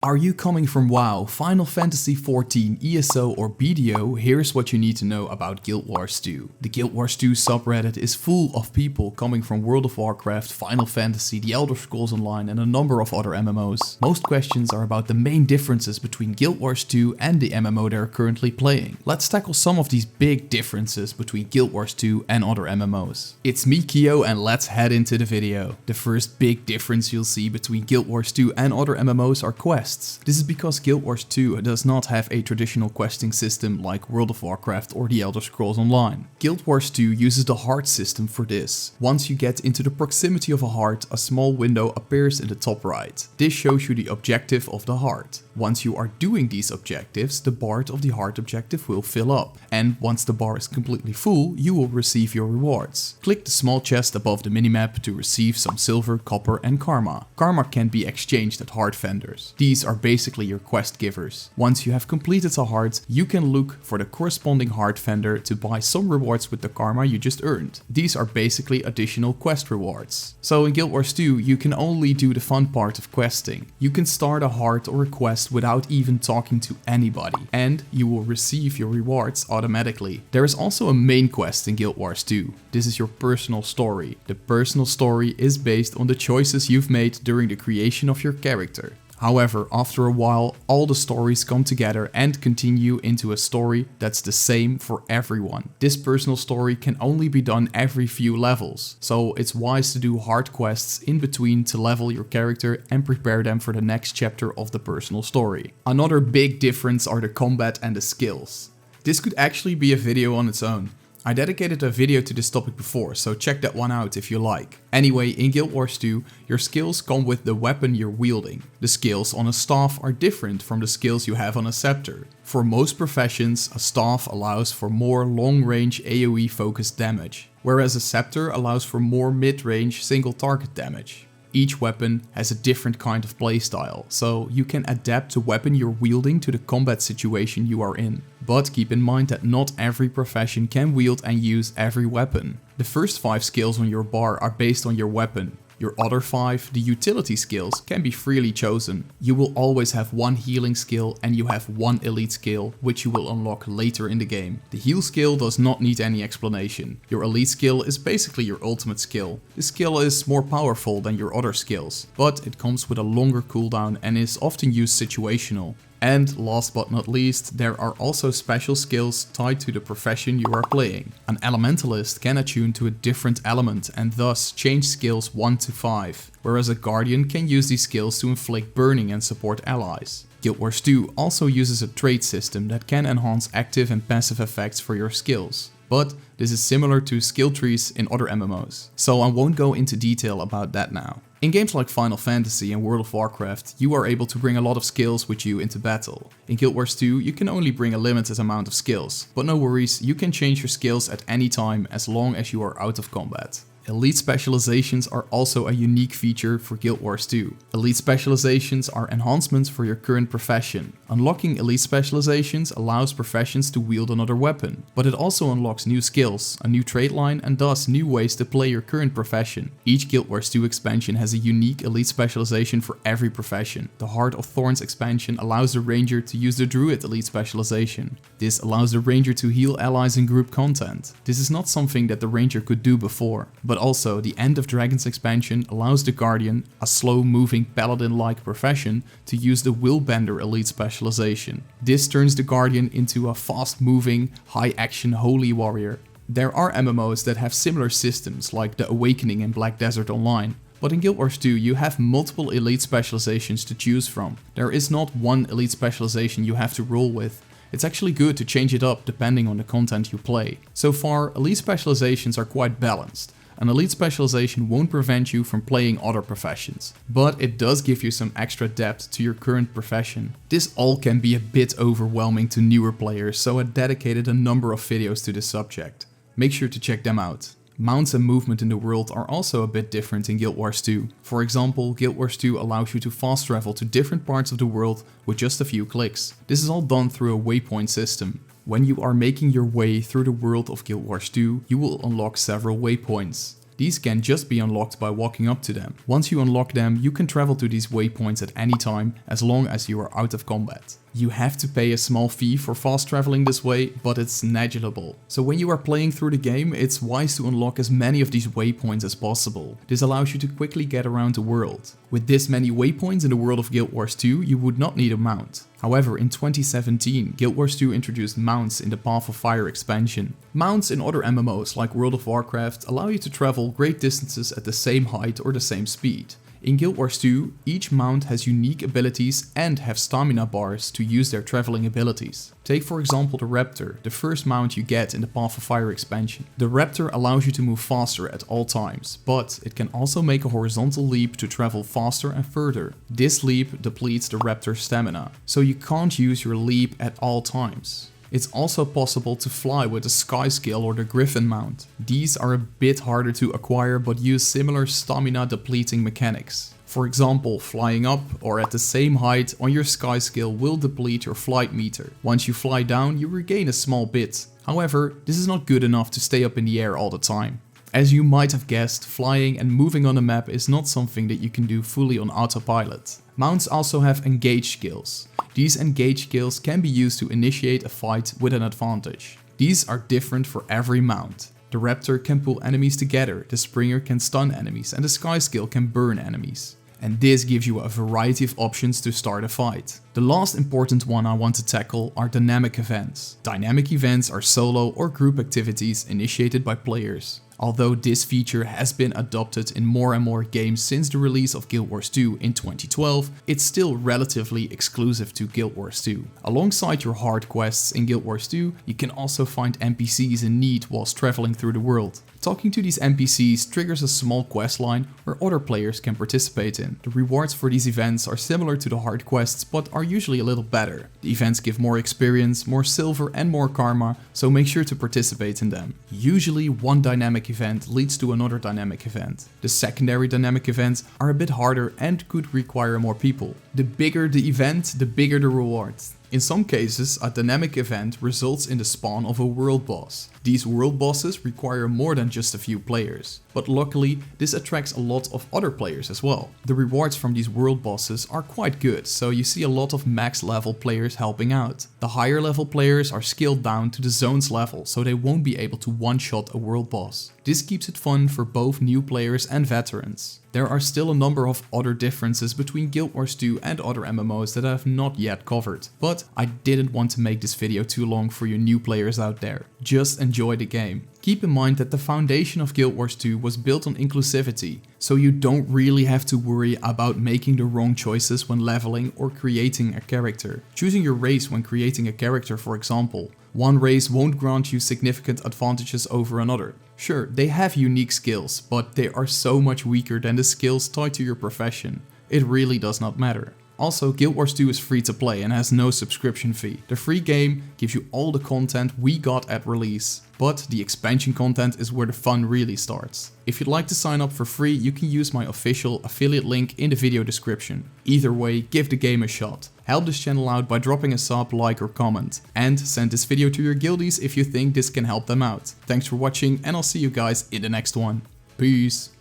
Are you coming from WoW, Final Fantasy XIV, ESO or BDO? Here's what you need to know about Guild Wars 2. The Guild Wars 2 subreddit is full of people coming from World of Warcraft, Final Fantasy, The Elder Scrolls Online and a number of other MMOs. Most questions are about the main differences between Guild Wars 2 and the MMO they're currently playing. Let's tackle some of these big differences between Guild Wars 2 and other MMOs. It's me, Kyo, and let's head into the video. The first big difference you'll see between Guild Wars 2 and other MMOs are quests. This is because Guild Wars 2 does not have a traditional questing system like World of Warcraft or The Elder Scrolls Online. Guild Wars 2 uses the heart system for this. Once you get into the proximity of a heart, a small window appears in the top right. This shows you the objective of the heart. Once you are doing these objectives, the bar of the heart objective will fill up. And once the bar is completely full, you will receive your rewards. Click the small chest above the minimap to receive some silver, copper and karma. Karma can be exchanged at heart vendors. These are basically your quest givers. Once you have completed a heart, you can look for the corresponding heart vendor to buy some rewards with the karma you just earned. These are basically additional quest rewards. So in Guild Wars 2, you can only do the fun part of questing. You can start a heart or a quest without even talking to anybody, and you will receive your rewards automatically. There is also a main quest in Guild Wars 2. This is your personal story. The personal story is based on the choices you've made during the creation of your character. However, after a while, all the stories come together and continue into a story that's the same for everyone. This personal story can only be done every few levels, so it's wise to do hard quests in between to level your character and prepare them for the next chapter of the personal story. Another big difference are the combat and the skills. This could actually be a video on its own. I dedicated a video to this topic before, so check that one out if you like. Anyway, in Guild Wars 2, your skills come with the weapon you're wielding. The skills on a staff are different from the skills you have on a scepter. For most professions, a staff allows for more long-range AoE focused damage, whereas a scepter allows for more mid-range single target damage. Each weapon has a different kind of playstyle, so you can adapt the weapon you're wielding to the combat situation you are in. But keep in mind that not every profession can wield and use every weapon. The first 5 skills on your bar are based on your weapon. Your other 5, the utility skills, can be freely chosen. You will always have one healing skill and you have one elite skill, which you will unlock later in the game. The heal skill does not need any explanation. Your elite skill is basically your ultimate skill. This skill is more powerful than your other skills, but it comes with a longer cooldown and is often used situational. And last but not least, there are also special skills tied to the profession you are playing. An elementalist can attune to a different element and thus change skills 1 to 5, whereas a guardian can use these skills to inflict burning and support allies. Guild Wars 2 also uses a trait system that can enhance active and passive effects for your skills. But this is similar to skill trees in other MMOs, so I won't go into detail about that now. In games like Final Fantasy and World of Warcraft, you are able to bring a lot of skills with you into battle. In Guild Wars 2, you can only bring a limited amount of skills, but no worries, you can change your skills at any time as long as you are out of combat. Elite Specializations are also a unique feature for Guild Wars 2. Elite Specializations are enhancements for your current profession. Unlocking Elite Specializations allows professions to wield another weapon, but it also unlocks new skills, a new trait line and thus new ways to play your current profession. Each Guild Wars 2 expansion has a unique Elite Specialization for every profession. The Heart of Thorns expansion allows the Ranger to use the Druid Elite Specialization. This allows the Ranger to heal allies in group content. This is not something that the Ranger could do before, but also, the End of Dragons expansion allows the Guardian, a slow-moving paladin-like profession, to use the Willbender Elite Specialization. This turns the Guardian into a fast-moving, high-action holy warrior. There are MMOs that have similar systems, like The Awakening in Black Desert Online. But in Guild Wars 2, you have multiple elite specializations to choose from. There is not one elite specialization you have to roll with. It's actually good to change it up depending on the content you play. So far, elite specializations are quite balanced. An elite specialization won't prevent you from playing other professions, but it does give you some extra depth to your current profession. This all can be a bit overwhelming to newer players, so I dedicated a number of videos to this subject. Make sure to check them out. Mounts and movement in the world are also a bit different in Guild Wars 2. For example, Guild Wars 2 allows you to fast travel to different parts of the world with just a few clicks. This is all done through a waypoint system. When you are making your way through the world of Guild Wars 2, you will unlock several waypoints. These can just be unlocked by walking up to them. Once you unlock them, you can travel to these waypoints at any time as long as you are out of combat. You have to pay a small fee for fast traveling this way, but it's negligible. So when you are playing through the game, it's wise to unlock as many of these waypoints as possible. This allows you to quickly get around the world. With this many waypoints in the world of Guild Wars 2, you would not need a mount. However, in 2017, Guild Wars 2 introduced mounts in the Path of Fire expansion. Mounts in other MMOs like World of Warcraft allow you to travel great distances at the same height or the same speed. In Guild Wars 2, each mount has unique abilities and have stamina bars to use their traveling abilities. Take for example the Raptor, the first mount you get in the Path of Fire expansion. The Raptor allows you to move faster at all times, but it can also make a horizontal leap to travel faster and further. This leap depletes the Raptor's stamina, so you can't use your leap at all times. It's also possible to fly with the Sky Scale or the Griffin mount. These are a bit harder to acquire but use similar stamina depleting mechanics. For example, flying up or at the same height on your Sky Scale will deplete your flight meter. Once you fly down, you regain a small bit. However, this is not good enough to stay up in the air all the time. As you might have guessed, flying and moving on a map is not something that you can do fully on autopilot. Mounts also have engage skills. These engage skills can be used to initiate a fight with an advantage. These are different for every mount. The Raptor can pull enemies together, the Springer can stun enemies, and the Sky Scale can burn enemies. And this gives you a variety of options to start a fight. The last important one I want to tackle are dynamic events. Dynamic events are solo or group activities initiated by players. Although this feature has been adopted in more and more games since the release of Guild Wars 2 in 2012, it's still relatively exclusive to Guild Wars 2. Alongside your hard quests in Guild Wars 2, you can also find NPCs in need whilst traveling through the world. Talking to these NPCs triggers a small questline where other players can participate in. The rewards for these events are similar to the hard quests but are usually a little better. The events give more experience, more silver and more karma, so make sure to participate in them. Usually one dynamic event leads to another dynamic event. The secondary dynamic events are a bit harder and could require more people. The bigger the event, the bigger the rewards. In some cases, a dynamic event results in the spawn of a world boss. These world bosses require more than just a few players, but luckily this attracts a lot of other players as well. The rewards from these world bosses are quite good, so you see a lot of max level players helping out. The higher level players are scaled down to the zones level, so they won't be able to one-shot a world boss. This keeps it fun for both new players and veterans. There are still a number of other differences between Guild Wars 2 and other MMOs that I have not yet covered, but I didn't want to make this video too long for you new players out there. Just enjoy the game. Keep in mind that the foundation of Guild Wars 2 was built on inclusivity, so you don't really have to worry about making the wrong choices when leveling or creating a character. Choosing your race when creating a character, for example. One race won't grant you significant advantages over another. Sure, they have unique skills, but they are so much weaker than the skills tied to your profession. It really does not matter. Also, Guild Wars 2 is free to play and has no subscription fee. The free game gives you all the content we got at release, but the expansion content is where the fun really starts. If you'd like to sign up for free, you can use my official affiliate link in the video description. Either way, give the game a shot. Help this channel out by dropping a sub, like or comment. And send this video to your guildies if you think this can help them out. Thanks for watching and I'll see you guys in the next one. Peace.